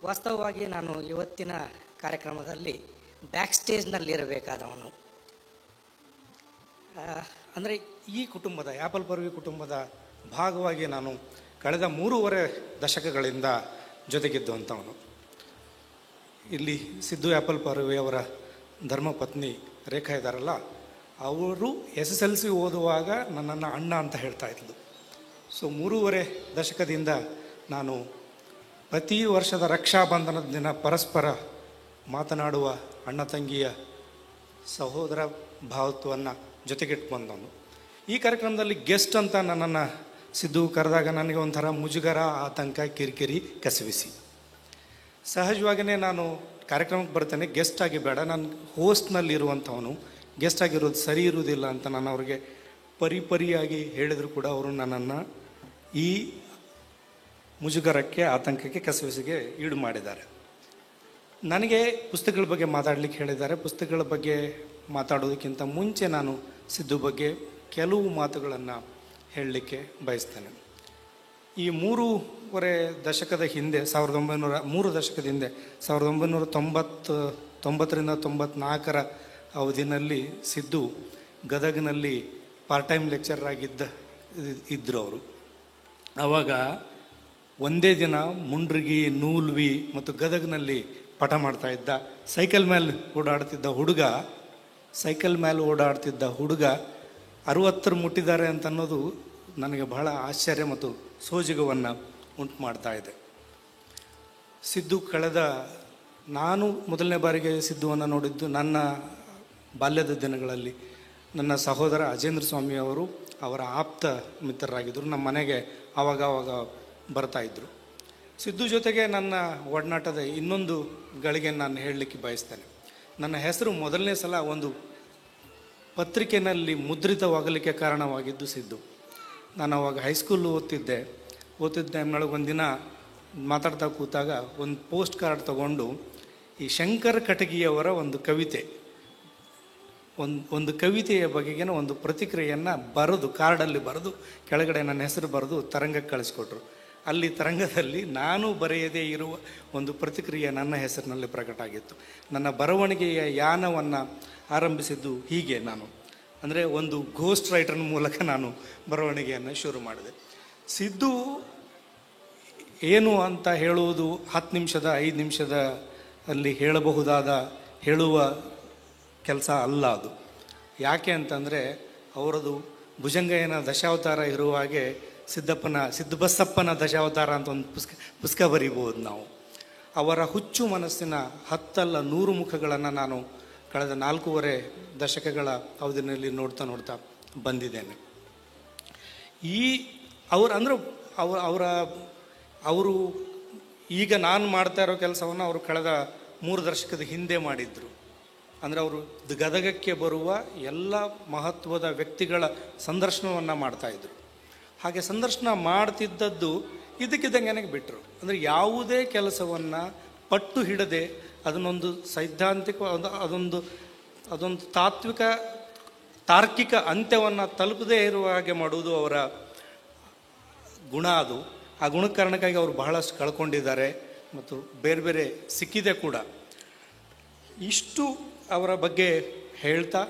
ವಾಸ್ತವವಾಗಿ ನಾನು ಇವತ್ತಿನ ಕಾರ್ಯಕ್ರಮದಲ್ಲಿ ಬ್ಯಾಕ್ ಸ್ಟೇಜ್ನಲ್ಲಿರಬೇಕಾದವನು. ಅಂದರೆ ಈ ಕುಟುಂಬದ ಆ್ಯಪಲ್ ಪರ್ವಿ ಕುಟುಂಬದ ಭಾಗವಾಗಿ ನಾನು ಕಳೆದ 3.5 ದಶಕಗಳಿಂದ ಜೊತೆಗಿದ್ದಂಥವನು. ಇಲ್ಲಿ ಸಿದ್ದು ಆ್ಯಪಲ್ ಪರ್ವಿ ಅವರ ಧರ್ಮಪತ್ನಿ ರೇಖಾ ಇದ್ದಾರಲ್ಲ, ಅವರು SSLC ಓದುವಾಗ ನನ್ನನ್ನು ಅಣ್ಣ ಅಂತ ಹೇಳ್ತಾ ಇದ್ಲು. ಸೊ 3.5 ದಶಕದಿಂದ ನಾನು ಪ್ರತಿ ವರ್ಷದ ರಕ್ಷಾಬಂಧನದ ದಿನ ಪರಸ್ಪರ ಮಾತನಾಡುವ ಅಣ್ಣ ತಂಗಿಯ ಸಹೋದರ ಭಾವತ್ವವನ್ನು ಜೊತೆಗಿಟ್ಟು ಬಂದವನು. ಈ ಕಾರ್ಯಕ್ರಮದಲ್ಲಿ ಗೆಸ್ಟ್ ಅಂತ ನನ್ನನ್ನು ಸಿದ್ದು ಕರೆದಾಗ ನನಗೆ ಒಂಥರ ಮುಜುಗರ, ಆತಂಕ, ಕಿರಿಕಿರಿ, ಕಸವಿಸಿ. ಸಹಜವಾಗಿಯೇ ನಾನು ಕಾರ್ಯಕ್ರಮಕ್ಕೆ ಬರ್ತೇನೆ, ಗೆಸ್ಟ್ ಆಗಿ ಬೇಡ, ನಾನು ಹೋಸ್ಟ್ನಲ್ಲಿ ಇರುವಂಥವನು, ಗೆಸ್ಟ್ ಆಗಿರೋದು ಸರಿ ಇರುವುದಿಲ್ಲ ಅಂತ ನಾನು ಅವ್ರಿಗೆ ಪರಿಯಾಗಿ ಹೇಳಿದರೂ ಕೂಡ ಅವರು ನನ್ನನ್ನು ಈ ಮುಜುಗರಕ್ಕೆ, ಆತಂಕಕ್ಕೆ, ಕಸವಿಸಿಗೆ ಈಡು ಮಾಡಿದ್ದಾರೆ. ನನಗೆ ಪುಸ್ತಕಗಳ ಬಗ್ಗೆ ಮಾತಾಡಲಿಕ್ಕೆ ಹೇಳಿದ್ದಾರೆ. ಪುಸ್ತಕಗಳ ಬಗ್ಗೆ ಮಾತಾಡೋದಕ್ಕಿಂತ ಮುಂಚೆ ನಾನು ಸಿದ್ದು ಬಗ್ಗೆ ಕೆಲವು ಮಾತುಗಳನ್ನು ಹೇಳಲಿಕ್ಕೆ ಬಯಸ್ತೇನೆ. ಈ 3.5 ದಶಕದ ಹಿಂದೆ 3 ದಶಕದ ಹಿಂದೆ 1990ರಿಂದ 94 ಅವಧಿನಲ್ಲಿ ಸಿದ್ದು ಗದಗ್ನಲ್ಲಿ ಪಾರ್ಟ್ ಟೈಮ್ ಲೆಕ್ಚರರ್ ಇದ್ದರು ಅವರು. ಆವಾಗ ಒಂದೇ ದಿನ ಮುಂಡ್ರಿಗಿ, ನೂಲ್ವಿ ಮತ್ತು ಗದಗ್ನಲ್ಲಿ ಪಾಠ ಮಾಡ್ತಾ ಇದ್ದ ಸೈಕಲ್ ಮೇಲೆ ಓಡಾಡ್ತಿದ್ದ ಹುಡುಗ 60 ಮುಟ್ಟಿದ್ದಾರೆ ಅಂತ ಅನ್ನೋದು ನನಗೆ ಬಹಳ ಆಶ್ಚರ್ಯ ಮತ್ತು ಸೋಜಿಗವನ್ನು ಉಂಟು ಮಾಡ್ತಾ ಇದೆ. ಸಿದ್ದು ನಾನು ಮೊದಲನೇ ಬಾರಿಗೆ ಸಿದ್ದುವನ್ನು ನೋಡಿದ್ದು ನನ್ನ ಬಾಲ್ಯದ ದಿನಗಳಲ್ಲಿ. ನನ್ನ ಸಹೋದರ ಅಜೇಂದ್ರ ಸ್ವಾಮಿ ಅವರು ಅವರ ಆಪ್ತ ಮಿತ್ರರಾಗಿದ್ದರು. ನಮ್ಮ ಮನೆಗೆ ಆವಾಗ ಬರ್ತಾಯಿದ್ರು. ಸಿದ್ದು ಜೊತೆಗೆ ನನ್ನ ಒಡನಾಟದ ಇನ್ನೊಂದು ಗಳಿಗೆ ನಾನು ಹೇಳಲಿಕ್ಕೆ ಬಯಸ್ತೇನೆ. ನನ್ನ ಹೆಸರು ಮೊದಲನೇ ಸಲ ಒಂದು ಪತ್ರಿಕೆಯಲ್ಲಿ ಮುದ್ರಿತವಾಗಲಿಕ್ಕೆ ಕಾರಣವಾಗಿದ್ದು ಸಿದ್ದು. ನಾನು ಅವಾಗ ಹೈಸ್ಕೂಲು ಓದ್ತಿದ್ದೆ ಟೈಮ್ನೊಳಗೆ ಒಂದಿನ ಮಾತಾಡ್ತಾ ಕೂತಾಗ ಒಂದು ಪೋಸ್ಟ್ ಕಾರ್ಡ್ ತಗೊಂಡು ಈ ಶಂಕರ್ ಕಟಗಿಯವರ ಒಂದು ಕವಿತೆ, ಒಂದು ಕವಿತೆಯ ಬಗೆಗಿನ ಒಂದು ಪ್ರತಿಕ್ರಿಯೆಯನ್ನು ಕಾರ್ಡಲ್ಲಿ ಬರೆದು ಕೆಳಗಡೆ ನನ್ನ ಹೆಸರು ಬರೆದು ತರಂಗಕ್ಕೆ ಕಳಿಸ್ಕೊಟ್ರು. ಅಲ್ಲಿ ತರಂಗದಲ್ಲಿ ನಾನು ಬರೆಯದೇ ಇರುವ ಒಂದು ಪ್ರತಿಕ್ರಿಯೆ ನನ್ನ ಹೆಸರಿನಲ್ಲಿ ಪ್ರಕಟ ಆಗಿತ್ತು. ನನ್ನ ಬರವಣಿಗೆಯ ಯಾನವನ್ನು ಆರಂಭಿಸಿದ್ದು ಹೀಗೆ. ನಾನು ಅಂದರೆ ಒಂದು ಘೋಸ್ಟ್ ರೈಟರ್ನ ಮೂಲಕ ನಾನು ಬರವಣಿಗೆಯನ್ನು ಶುರು ಮಾಡಿದೆ. ಸಿದ್ದು ಏನು ಅಂತ ಹೇಳುವುದು 10 ನಿಮಿಷದ 5 ನಿಮಿಷದ ಅಲ್ಲಿ ಹೇಳುವ ಕೆಲಸ ಅಲ್ಲ ಅದು. ಯಾಕೆ ಅಂತಂದರೆ ಅವರದು ಭುಜಂಗಯ್ಯನ ದಶಾವತಾರ ಇರುವ ಹಾಗೆ ಸಿದ್ದಬಸಪ್ಪನ ದಶಾವತಾರ ಅಂತ ಒಂದು ಪುಸ್ತಕ ಬರೀಬಹುದು ನಾವು. ಅವರ ಹುಚ್ಚು ಮನಸ್ಸಿನ 10 ಅಲ್ಲ 100 ಮುಖಗಳನ್ನು ನಾನು ಕಳೆದ 4.5 ದಶಕಗಳ ಅವಧಿಯಲ್ಲಿ ನೋಡ್ತಾ ಬಂದಿದ್ದೇನೆ. ಅವರು ಈಗ ನಾನು ಮಾಡ್ತಾ ಇರೋ ಕೆಲಸವನ್ನು ಅವರು ಕಳೆದ 3 ದಶಕದ ಹಿಂದೆ ಮಾಡಿದ್ರು. ಅಂದರೆ ಅವರು ಗದಗಕ್ಕೆ ಬರುವ ಎಲ್ಲ ಮಹತ್ವದ ವ್ಯಕ್ತಿಗಳ ಸಂದರ್ಶನವನ್ನು ಮಾಡ್ತಾಯಿದ್ರು. ಹಾಗೆ ಸಂದರ್ಶನ ಮಾಡ್ತಿದ್ದದ್ದು ಇದಕ್ಕಿದ್ದಂಗೆ ನನಗೆ ಬಿಟ್ಟರು. ಅಂದರೆ ಯಾವುದೇ ಕೆಲಸವನ್ನು ಪಟ್ಟು ಹಿಡದೆ ಅದನ್ನೊಂದು ಸೈದ್ಧಾಂತಿಕ ಅದೊಂದು ತಾರ್ಕಿಕ ಅಂತ್ಯವನ್ನು ತಲುಪದೇ ಇರುವ ಹಾಗೆ ಮಾಡುವುದು ಅವರ ಗುಣ. ಅದು ಆ ಗುಣದ ಕಾರಣಕ್ಕಾಗಿ ಅವರು ಬಹಳಷ್ಟು ಕಳ್ಕೊಂಡಿದ್ದಾರೆ ಮತ್ತು ಬೇರೆ ಬೇರೆ ಸಿಕ್ಕಿದೆ ಕೂಡ. ಇಷ್ಟು ಅವರ ಬಗ್ಗೆ ಹೇಳ್ತಾ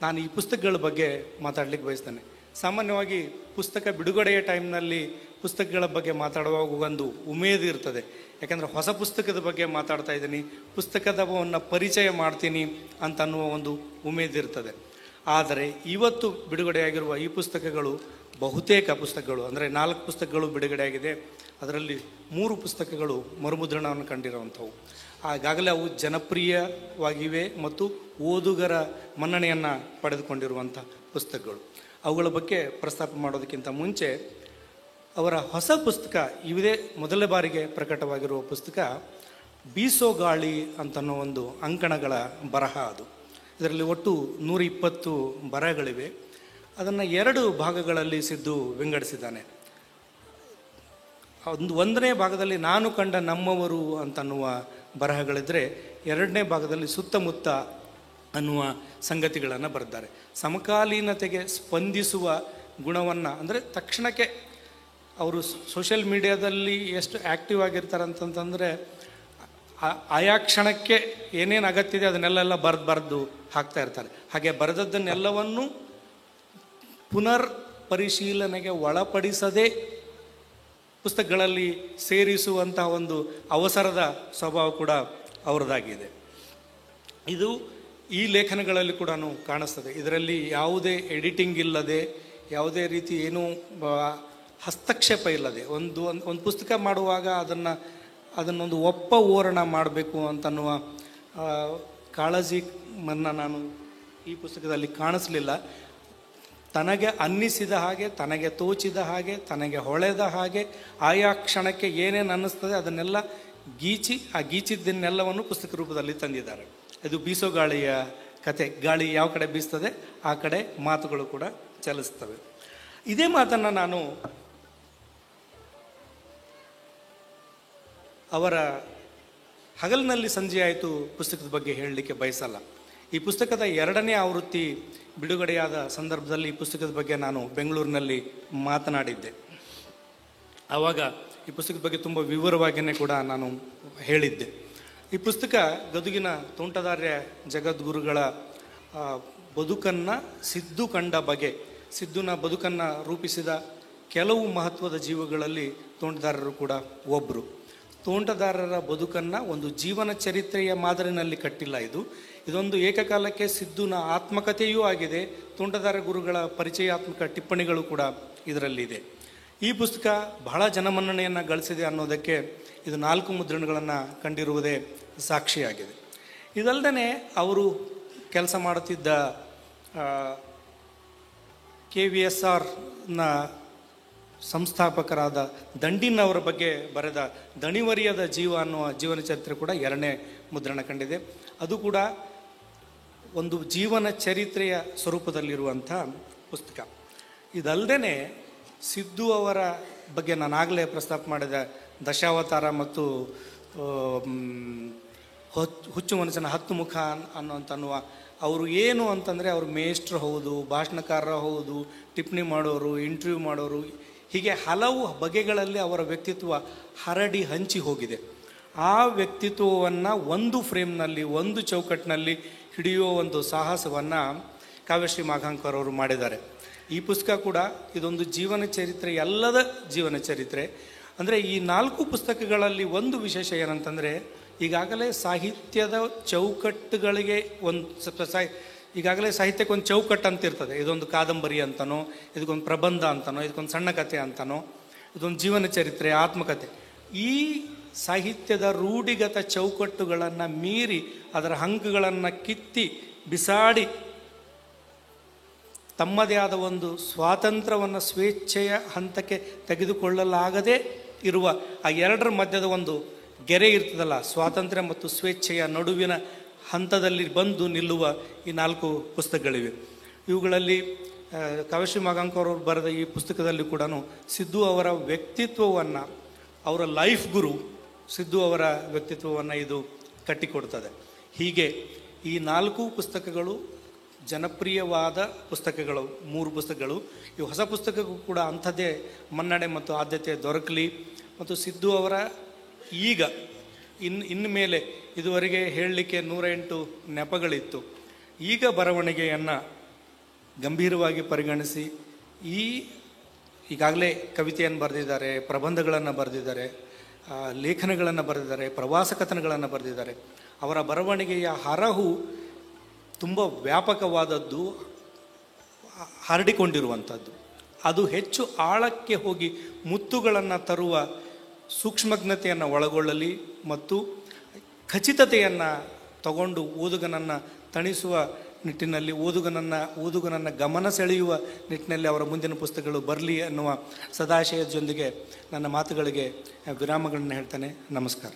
ನಾನು ಈ ಪುಸ್ತಕಗಳ ಬಗ್ಗೆ ಮಾತಾಡ್ಲಿಕ್ಕೆ ಬಯಸ್ತೇನೆ. ಸಾಮಾನ್ಯವಾಗಿ ಪುಸ್ತಕ ಬಿಡುಗಡೆಯ ಟೈಮ್ನಲ್ಲಿ ಪುಸ್ತಕಗಳ ಬಗ್ಗೆ ಮಾತಾಡುವಾಗ ಒಂದು ಉಮೇದು ಇರ್ತದೆ. ಯಾಕೆಂದರೆ ಹೊಸ ಪುಸ್ತಕದ ಬಗ್ಗೆ ಮಾತಾಡ್ತಾ ಇದ್ದೀನಿ, ಪುಸ್ತಕದವನ್ನು ಪರಿಚಯ ಮಾಡ್ತೀನಿ ಅಂತ ಅನ್ನುವ ಒಂದು ಉಮೇದು ಇರ್ತದೆ. ಆದರೆ ಇವತ್ತು ಬಿಡುಗಡೆಯಾಗಿರುವ ಈ ಪುಸ್ತಕಗಳು ಬಹುತೇಕ ಪುಸ್ತಕಗಳು, ಅಂದರೆ 4 ಪುಸ್ತಕಗಳು ಬಿಡುಗಡೆಯಾಗಿದೆ. ಅದರಲ್ಲಿ 3 ಪುಸ್ತಕಗಳು ಮರುಮುದ್ರಣವನ್ನು ಕಂಡಿರುವಂಥವು. ಈಗಾಗಲೇ ಅವು ಜನಪ್ರಿಯವಾಗಿವೆ ಮತ್ತು ಓದುಗರ ಮನ್ನಣೆಯನ್ನು ಪಡೆದುಕೊಂಡಿರುವಂಥ ಪುಸ್ತಕಗಳು. ಅವುಗಳ ಬಗ್ಗೆ ಪ್ರಸ್ತಾಪ ಮಾಡೋದಕ್ಕಿಂತ ಮುಂಚೆ ಅವರ ಹೊಸ ಪುಸ್ತಕ, ಇದೇ ಮೊದಲ ಬಾರಿಗೆ ಪ್ರಕಟವಾಗಿರುವ ಪುಸ್ತಕ ಬೀಸೋ ಗಾಳಿ ಅಂತನ್ನೋ ಒಂದು ಅಂಕಣಗಳ ಬರಹ. ಅದು ಇದರಲ್ಲಿ ಒಟ್ಟು 120 ಬರಹಗಳಿವೆ. ಅದನ್ನು 2 ಭಾಗಗಳಲ್ಲಿ ಸಿದ್ದು ವಿಂಗಡಿಸಿದ್ದಾನೆ. ಒಂದನೇ ಭಾಗದಲ್ಲಿ ನಾನು ಕಂಡ ನಮ್ಮವರು ಅಂತನ್ನುವ ಬರಹಗಳಿದ್ದರೆ, 2ನೇ ಭಾಗದಲ್ಲಿ ಸುತ್ತಮುತ್ತ ಅನ್ನುವ ಸಂಗತಿಗಳನ್ನು ಬರೆದಿದ್ದಾರೆ. ಸಮಕಾಲೀನತೆಗೆ ಸ್ಪಂದಿಸುವ ಗುಣವನ್ನು, ಅಂದರೆ ತಕ್ಷಣಕ್ಕೆ ಅವರು ಸೋಷಿಯಲ್ ಮೀಡಿಯಾದಲ್ಲಿ ಎಷ್ಟು ಆ್ಯಕ್ಟಿವ್ ಆಗಿರ್ತಾರೆ ಅಂತಂತಂದರೆ ಆಯಾ ಕ್ಷಣಕ್ಕೆ ಏನೇನು ಅಗತ್ಯ ಇದೆ ಅದನ್ನೆಲ್ಲ ಬರೆದು ಹಾಕ್ತಾ ಇರ್ತಾರೆ. ಹಾಗೆ ಬರೆದದ್ದನ್ನೆಲ್ಲವನ್ನು ಪುನರ್ ಪರಿಶೀಲನೆಗೆ ಒಳಪಡಿಸದೆ ಪುಸ್ತಕಗಳಲ್ಲಿ ಸೇರಿಸುವಂತಹ ಒಂದು ಅವಸರದ ಸ್ವಭಾವ ಕೂಡ ಅವರದಾಗಿದೆ. ಇದು ಈ ಲೇಖನಗಳಲ್ಲಿ ಕೂಡ ಕಾಣಿಸ್ತದೆ. ಇದರಲ್ಲಿ ಯಾವುದೇ ಎಡಿಟಿಂಗ್ ಇಲ್ಲದೆ, ಯಾವುದೇ ರೀತಿ ಏನೂ ಹಸ್ತಕ್ಷೇಪ ಇಲ್ಲದೆ, ಒಂದು ಪುಸ್ತಕ ಮಾಡುವಾಗ ಅದನ್ನೊಂದು ಒಪ್ಪ ಓರಣ ಮಾಡಬೇಕು ಅಂತನ್ನುವ ಕಾಳಜಿಯನ್ನು ನಾನು ಈ ಪುಸ್ತಕದಲ್ಲಿ ಕಾಣಿಸ್ಲಿಲ್ಲ. ತನಗೆ ಅನ್ನಿಸಿದ ಹಾಗೆ, ತನಗೆ ತೋಚಿದ ಹಾಗೆ, ತನಗೆ ಹೊಳೆದ ಹಾಗೆ, ಆಯಾ ಕ್ಷಣಕ್ಕೆ ಏನೇನು ಅನ್ನಿಸ್ತದೆ ಅದನ್ನೆಲ್ಲ ಗೀಚಿ, ಆ ಗೀಚಿದ್ದನ್ನೆಲ್ಲವನ್ನು ಪುಸ್ತಕ ರೂಪದಲ್ಲಿ ತಂದಿದ್ದಾರೆ. ಇದು ಬೀಸೋ ಗಾಳಿಯ ಕತೆ. ಗಾಳಿ ಯಾವ ಕಡೆ ಬೀಸ್ತದೆ ಆ ಕಡೆ ಮಾತುಗಳು ಕೂಡ ಚಲಿಸ್ತವೆ. ಇದೇ ಮಾತನ್ನು ನಾನು ಅವರ ಹಗಲಿನಲ್ಲಿ ಸಂಜೆ ಆಯಿತು ಪುಸ್ತಕದ ಬಗ್ಗೆ ಹೇಳಲಿಕ್ಕೆ ಬಯಸಲ್ಲ. ಈ ಪುಸ್ತಕದ 2ನೇ ಆವೃತ್ತಿ ಬಿಡುಗಡೆಯಾದ ಸಂದರ್ಭದಲ್ಲಿ ಈ ಪುಸ್ತಕದ ಬಗ್ಗೆ ನಾನು ಬೆಂಗಳೂರಿನಲ್ಲಿ ಮಾತನಾಡಿದ್ದೆ. ಆವಾಗ ಈ ಪುಸ್ತಕದ ಬಗ್ಗೆ ತುಂಬ ವಿವರವಾಗಿಯೇ ಕೂಡ ನಾನು ಹೇಳಿದ್ದೆ. ಈ ಪುಸ್ತಕ ಗದುಗಿನ ತೋಂಟದಾರ್ಯ ಜಗದ್ಗುರುಗಳ ಬದುಕನ್ನು ಸಿದ್ದು ಕಂಡ ಬಗೆ, ಸಿದ್ದುನ ಬದುಕನ್ನು ರೂಪಿಸಿದ ಕೆಲವು ಮಹತ್ವದ ಜೀವಗಳಲ್ಲಿ ತೋಂಟದಾರರು ಕೂಡ ಒಬ್ಬರು. ತೋಂಟದಾರರ ಬದುಕನ್ನು ಒಂದು ಜೀವನ ಚರಿತ್ರೆಯ ಮಾದರಿನಲ್ಲಿ ಕಟ್ಟಿಲ್ಲ. ಇದೊಂದು ಏಕಕಾಲಕ್ಕೆ ಸಿದ್ದುನ ಆತ್ಮಕಥೆಯೂ ಆಗಿದೆ. ತೋಂಟದಾರ ಗುರುಗಳ ಪರಿಚಯಾತ್ಮಕ ಟಿಪ್ಪಣಿಗಳು ಕೂಡ ಇದರಲ್ಲಿದೆ. ಈ ಪುಸ್ತಕ ಬಹಳ ಜನಮನ್ನಣೆಯನ್ನು ಗಳಿಸಿದೆ ಅನ್ನೋದಕ್ಕೆ ಇದು 4 ಮುದ್ರಣಗಳನ್ನು ಕಂಡಿರುವುದೇ ಸಾಕ್ಷಿಯಾಗಿದೆ. ಇದಲ್ಲದೆ ಅವರು ಕೆಲಸ ಮಾಡುತ್ತಿದ್ದ KVSRನ ಸಂಸ್ಥಾಪಕರಾದ ದಂಡಿನವರ ಬಗ್ಗೆ ಬರೆದ ದಣಿವರಿಯದ ಜೀವ ಅನ್ನುವ ಜೀವನ ಚರಿತ್ರೆ ಕೂಡ 2ನೇ ಮುದ್ರಣ ಕಂಡಿದೆ. ಅದು ಕೂಡ ಒಂದು ಜೀವನ ಚರಿತ್ರೆಯ ಸ್ವರೂಪದಲ್ಲಿರುವಂಥ ಪುಸ್ತಕ. ಇದಲ್ಲದೆ ಸಿದ್ದು ಅವರ ಬಗ್ಗೆ ನಾನಾಗಲೇ ಪ್ರಸ್ತಾಪ ಮಾಡಿದ ದಶಾವತಾರ ಮತ್ತು ಹುಚ್ಚು ಮನಸ್ಸಿನ 10 ಮುಖ ಅನ್ನುವ ಅವರು ಏನು ಅಂತಂದರೆ ಅವರು ಮೇಷ್ಟ್ರು ಹೌದು, ಭಾಷಣಕಾರರು ಹೌದು, ಟಿಪ್ಪಣಿ ಮಾಡೋರು, ಇಂಟರ್ವ್ಯೂ ಮಾಡೋರು, ಹೀಗೆ ಹಲವು ಬಗೆಗಳಲ್ಲಿ ಅವರ ವ್ಯಕ್ತಿತ್ವ ಹರಡಿ ಹಂಚಿ ಹೋಗಿದೆ. ಆ ವ್ಯಕ್ತಿತ್ವವನ್ನು ಒಂದು ಫ್ರೇಮ್ನಲ್ಲಿ, ಒಂದು ಚೌಕಟ್ಟಿನಲ್ಲಿ ಹಿಡಿಯುವ ಒಂದು ಸಾಹಸವನ್ನು ಕಾವ್ಯಶ್ರೀ ಮಾಘಾಂಕರ್ ಅವರು ಮಾಡಿದ್ದಾರೆ. ಈ ಪುಸ್ತಕ ಕೂಡ ಇದೊಂದು ಜೀವನ ಚರಿತ್ರೆ, ಎಲ್ಲದ ಜೀವನ ಚರಿತ್ರೆ. ಅಂದರೆ ಈ 4 ಪುಸ್ತಕಗಳಲ್ಲಿ ಒಂದು ವಿಶೇಷ ಏನಂತಂದರೆ, ಈಗಾಗಲೇ ಸಾಹಿತ್ಯದ ಚೌಕಟ್ಟುಗಳಿಗೆ ಈಗಾಗಲೇ ಸಾಹಿತ್ಯಕ್ಕೆ ಒಂದು ಚೌಕಟ್ಟು ಅಂತ ಇರ್ತದೆ. ಇದೊಂದು ಕಾದಂಬರಿ ಅಂತನೋ, ಇದಕ್ಕೊಂದು ಪ್ರಬಂಧ ಅಂತನೋ, ಇದಕ್ಕೊಂದು ಸಣ್ಣ ಕಥೆ ಅಂತನೋ, ಇದೊಂದು ಜೀವನ ಚರಿತ್ರೆ, ಆತ್ಮಕಥೆ. ಈ ಸಾಹಿತ್ಯದ ರೂಢಿಗತ ಚೌಕಟ್ಟುಗಳನ್ನು ಮೀರಿ ಅದರ ಹಂಕುಗಳನ್ನು ಕಿತ್ತಿ ಬಿಸಾಡಿ ತಮ್ಮದೇ ಆದ ಒಂದು ಸ್ವಾತಂತ್ರ್ಯವನ್ನು ಸ್ವೇಚ್ಛೆಯ ಹಂತಕ್ಕೆ ತೆಗೆದುಕೊಳ್ಳಲಾಗದೇ ಇರುವ ಆ 2ರ ಮಧ್ಯದ ಒಂದು ಗೆರೆ ಇರ್ತದಲ್ಲ, ಸ್ವಾತಂತ್ರ್ಯ ಮತ್ತು ಸ್ವೇಚ್ಛೆಯ ನಡುವಿನ ಹಂತದಲ್ಲಿ ಬಂದು ನಿಲ್ಲುವ ಈ 4 ಪುಸ್ತಕಗಳಿವೆ. ಇವುಗಳಲ್ಲಿ ಕಾವ್ಯಶ್ರೀ ಮಾಘಾಂಕರ್ ಅವರು ಬರೆದ ಈ ಪುಸ್ತಕದಲ್ಲಿ ಕೂಡ ಸಿದ್ದು ಅವರ ವ್ಯಕ್ತಿತ್ವವನ್ನು, ಅವರ ಲೈಫ್ ಗುರು ಸಿದ್ದು ಅವರ ವ್ಯಕ್ತಿತ್ವವನ್ನು ಇದು ಕಟ್ಟಿಕೊಡ್ತದೆ. ಹೀಗೆ ಈ 4 ಪುಸ್ತಕಗಳು ಜನಪ್ರಿಯವಾದ ಪುಸ್ತಕಗಳು, 3 ಪುಸ್ತಕಗಳು. ಈ ಹೊಸ ಪುಸ್ತಕಕ್ಕೂ ಕೂಡ ಅಂಥದ್ದೇ ಮನ್ನಣೆ ಮತ್ತು ಆದ್ಯತೆ ದೊರಕಲಿ. ಮತ್ತು ಸಿದ್ದು ಅವರ ಈಗ ಇನ್ನು ಮೇಲೆ ಇದುವರೆಗೆ ಹೇಳಲಿಕ್ಕೆ 108 ನೆಪಗಳಿತ್ತು. ಈಗ ಬರವಣಿಗೆಯನ್ನು ಗಂಭೀರವಾಗಿ ಪರಿಗಣಿಸಿ ಈಗಾಗಲೇ ಕವಿತೆಯನ್ನು ಬರೆದಿದ್ದಾರೆ, ಪ್ರಬಂಧಗಳನ್ನು ಬರೆದಿದ್ದಾರೆ, ಲೇಖನಗಳನ್ನು ಬರೆದಿದ್ದಾರೆ, ಪ್ರವಾಸ ಕಥನಗಳನ್ನು ಬರೆದಿದ್ದಾರೆ. ಅವರ ಬರವಣಿಗೆಯ ಹರಹು ತುಂಬ ವ್ಯಾಪಕವಾದದ್ದು, ಹರಡಿಕೊಂಡಿರುವಂಥದ್ದು. ಅದು ಹೆಚ್ಚು ಆಳಕ್ಕೆ ಹೋಗಿ ಮುತ್ತುಗಳನ್ನು ತರುವ ಸೂಕ್ಷ್ಮಜ್ಞತೆಯನ್ನು ಒಳಗೊಳ್ಳಲಿ ಮತ್ತು ಖಚಿತತೆಯನ್ನು ತಗೊಂಡು ಓದುಗನನ್ನು ತಣಿಸುವ ನಿಟ್ಟಿನಲ್ಲಿ, ಓದುಗನನ್ನು ಗಮನ ಸೆಳೆಯುವ ನಿಟ್ಟಿನಲ್ಲಿ ಅವರ ಮುಂದಿನ ಪುಸ್ತಕಗಳು ಬರಲಿ ಅನ್ನುವ ಸದಾಶಯದೊಂದಿಗೆ ನನ್ನ ಮಾತುಗಳಿಗೆ ವಿರಾಮಗಳನ್ನು ಹೇಳ್ತೇನೆ. ನಮಸ್ಕಾರ.